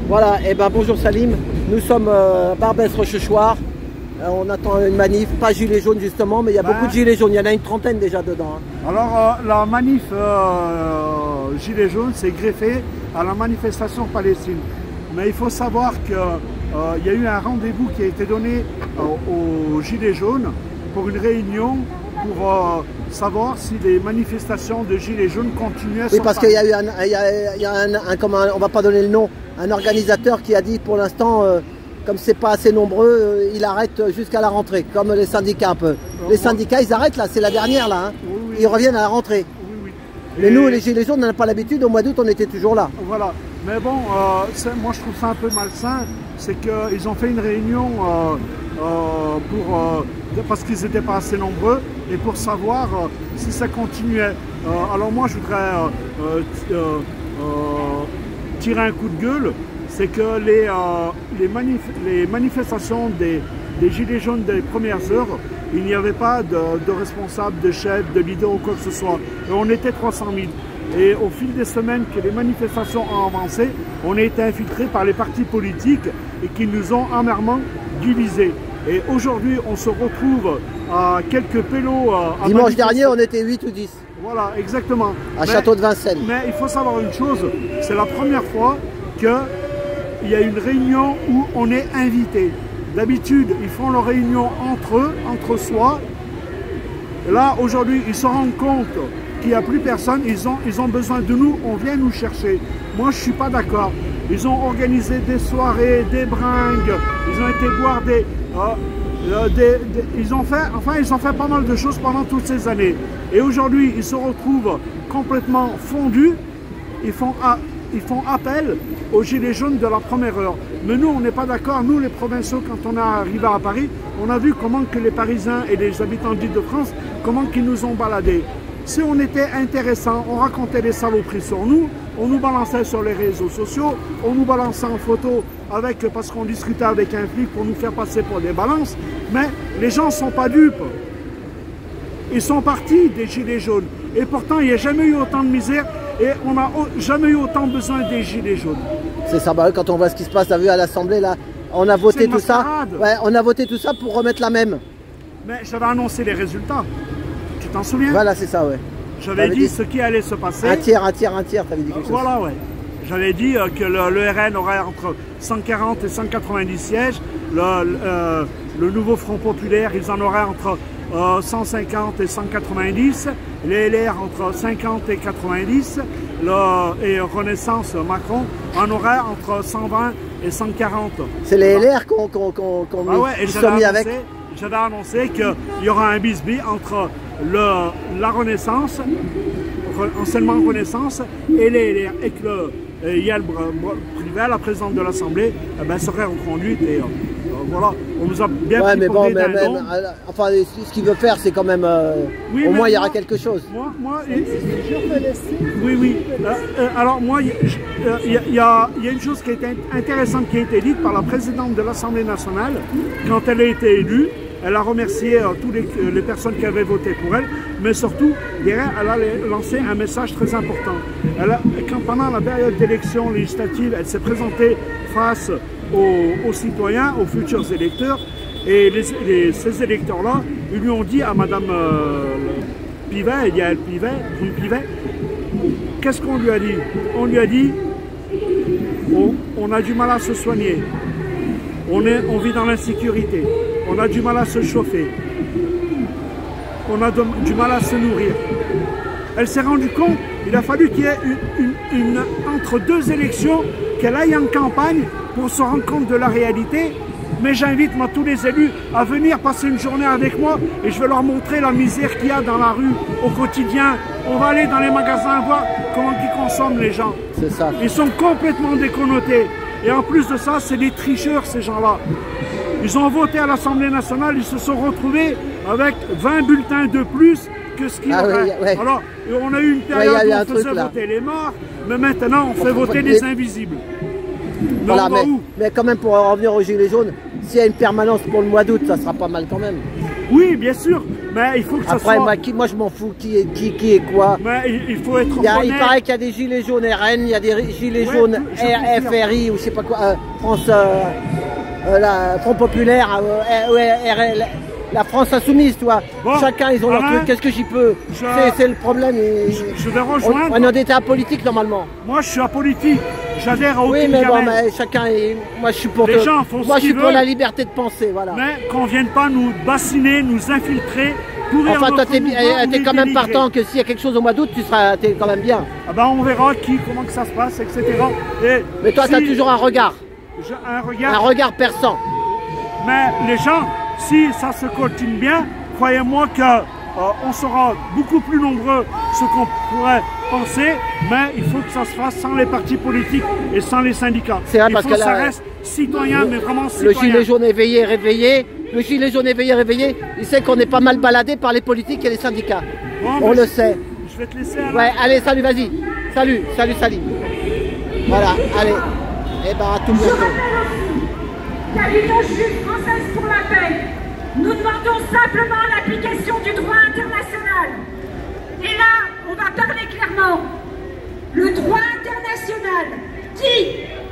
Voilà, et ben bonjour Salim, nous sommes à Barbès-Rochechouart. On attend une manif, pas gilet jaune justement, mais il y a beaucoup de gilets jaunes, il y en a une trentaine déjà dedans. Alors la manif gilet jaune s'est greffée à la manifestation palestine. Mais il faut savoir qu'il y a eu un rendez-vous qui a été donné aux gilets jaunes pour une réunion pour savoir si les manifestations de gilets jaunes continuaient. Oui, parce qu'il y a eu on va pas donner le nom, un organisateur qui a dit pour l'instant, comme c'est pas assez nombreux, il arrête jusqu'à la rentrée, comme les syndicats un peu. Les syndicats, ils arrêtent là, c'est la dernière là, hein. Oui. Ils reviennent à la rentrée. Oui. Mais nous, les gilets jaunes, on n'a pas l'habitude, au mois d'août, on était toujours là. Voilà, mais bon, moi je trouve ça un peu malsain, c'est qu'ils ont fait une réunion parce qu'ils n'étaient pas assez nombreux et pour savoir si ça continuait. Alors moi je voudrais tirer un coup de gueule, c'est que les manifestations des gilets jaunes des premières heures, il n'y avait pas de responsables, de chefs, de leaders ou quoi que ce soit. Et on était 300 000. Et au fil des semaines que les manifestations ont avancé, on a été infiltrés par les partis politiques et qui nous ont amèrement divisés. Et aujourd'hui, on se retrouve à quelques pélos. Dimanche dernier, on était 8 ou 10. Voilà, exactement. Château de Vincennes. Mais il faut savoir une chose, c'est la première fois qu'il y a une réunion où on est invité. D'habitude, ils font leur réunion entre eux, entre soi. Là, aujourd'hui, ils se rendent compte qu'il n'y a plus personne, ils ont besoin de nous, on vient nous chercher. Moi, je ne suis pas d'accord. Ils ont organisé des soirées, des bringues, ils ont été boire ils ont fait pas mal de choses pendant toutes ces années. Et aujourd'hui, ils se retrouvent complètement fondus. Ils font appel aux gilets jaunes de la première heure. Mais nous, on n'est pas d'accord. Nous, les provinciaux, quand on est arrivé à Paris, on a vu comment que les Parisiens et les habitants d'Île-de-France, comment qu'ils nous ont baladés. Si on était intéressant, on racontait des saloperies sur nous, on nous balançait sur les réseaux sociaux, on nous balançait en photo parce qu'on discutait avec un flic pour nous faire passer pour des balances. Mais les gens ne sont pas dupes. Ils sont partis des gilets jaunes. Et pourtant, il n'y a jamais eu autant de misère et on n'a jamais eu autant besoin des gilets jaunes. C'est ça, bah, quand on voit ce qui se passe, t'as vu à l'Assemblée là, on a voté tout ça. Ouais, on a voté tout ça pour remettre la même. Mais j'avais annoncé les résultats. Tu t'en souviens? Voilà, c'est ça, ouais. J'avais dit ce qui allait se passer. Un tiers, t'avais dit quelque chose. Voilà, ouais. J'avais dit que le RN aurait entre 140 et 190 sièges. Le nouveau Front Populaire, ils en auraient entre 150 et 190. Les LR entre 50 et 90. Et Renaissance Macron en aurait entre 120 et 140. C'est les LR qu'on mis avec. J'avais annoncé qu'il y aura un bisbis entre la Renaissance, anciennement Renaissance, et les LR, et que Yael Privet, la présidente de l'Assemblée, serait reconduite. Et voilà, on nous a bien pris pour des dindons. Enfin, ce qu'il veut faire, c'est quand même... au moins, il y aura quelque chose. Oui. Alors, moi, il y a une chose qui est intéressante qui a été dite par la présidente de l'Assemblée nationale quand elle a été élue. Elle a remercié toutes les personnes qui avaient voté pour elle, mais surtout, derrière, elle a lancé un message très important. Pendant la période d'élection législative, elle s'est présentée face aux citoyens, aux futurs électeurs, et ces électeurs-là, ils lui ont dit à Madame Pivet, Yael Pivet, qu'est-ce qu'on lui a dit? On lui a dit, on a du mal à se soigner, on vit dans l'insécurité. On a du mal à se chauffer. On a du mal à se nourrir. Elle s'est rendue compte, il a fallu qu'il y ait entre deux élections, qu'elle aille en campagne pour se rendre compte de la réalité. Mais j'invite moi tous les élus à venir passer une journée avec moi et je vais leur montrer la misère qu'il y a dans la rue au quotidien. On va aller dans les magasins voir comment ils consomment les gens. C'est ça. Ils sont complètement déconnotés. Et en plus de ça, c'est des tricheurs ces gens-là. Ils ont voté à l'Assemblée nationale, ils se sont retrouvés avec 20 bulletins de plus que ce qu'il y avait. Ouais. Alors, on a eu une période où on faisait voter les morts, mais maintenant on fait voter les invisibles. Voilà, mais quand même, pour en revenir aux gilets jaunes, s'il y a une permanence pour le mois d'août, ça sera pas mal quand même. Oui, bien sûr, Mais il faut que ça Après, soit... moi je m'en fous qui est quoi. Mais il faut être Il paraît qu'il y a des gilets jaunes RN, il y a des gilets jaunes FRI ou je sais pas quoi, la Front Populaire, la France Insoumise, toi. Bon, chacun, ils ont leur truc. Qu'est-ce que j'y peux? C'est le problème. Je vais rejoindre. On est apolitique normalement. Moi, je suis apolitique. J'adhère à aucune Oui, mais bon, mais chacun est... Moi, je suis pour... Les gens font moi, je suis pour la liberté de penser, voilà. Mais qu'on ne vienne pas nous bassiner, nous infiltrer. Enfin, toi, t'es quand même partant que s'il y a quelque chose au mois d'août, t'es quand même bien. Ah ben, on verra comment que ça se passe, etc. Mais toi, t'as toujours un regard. Un regard perçant. Mais les gens, si ça se continue bien, croyez-moi qu'on sera beaucoup plus nombreux ce qu'on pourrait penser, mais il faut que ça se fasse sans les partis politiques et sans les syndicats. C'est vrai, parce que ça reste citoyen, mais vraiment citoyen. Le gilet jaune éveillé, réveillé. Le gilet jaune éveillé, réveillé, il sait qu'on est pas mal baladé par les politiques et les syndicats. Bon, on le sait. Je vais te laisser alors. Ouais, allez, salut, vas-y. Salut. Voilà, allez. Et ben, à tout bientôt. La Ligue juive française pour la paix. Nous demandons simplement l'application du droit international. Et là, on va parler clairement. Le droit international dit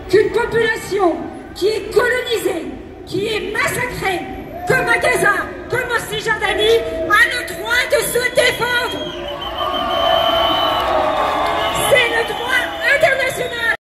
qu'une population qui est colonisée, qui est massacrée, comme à Gaza, comme en Cisjordanie,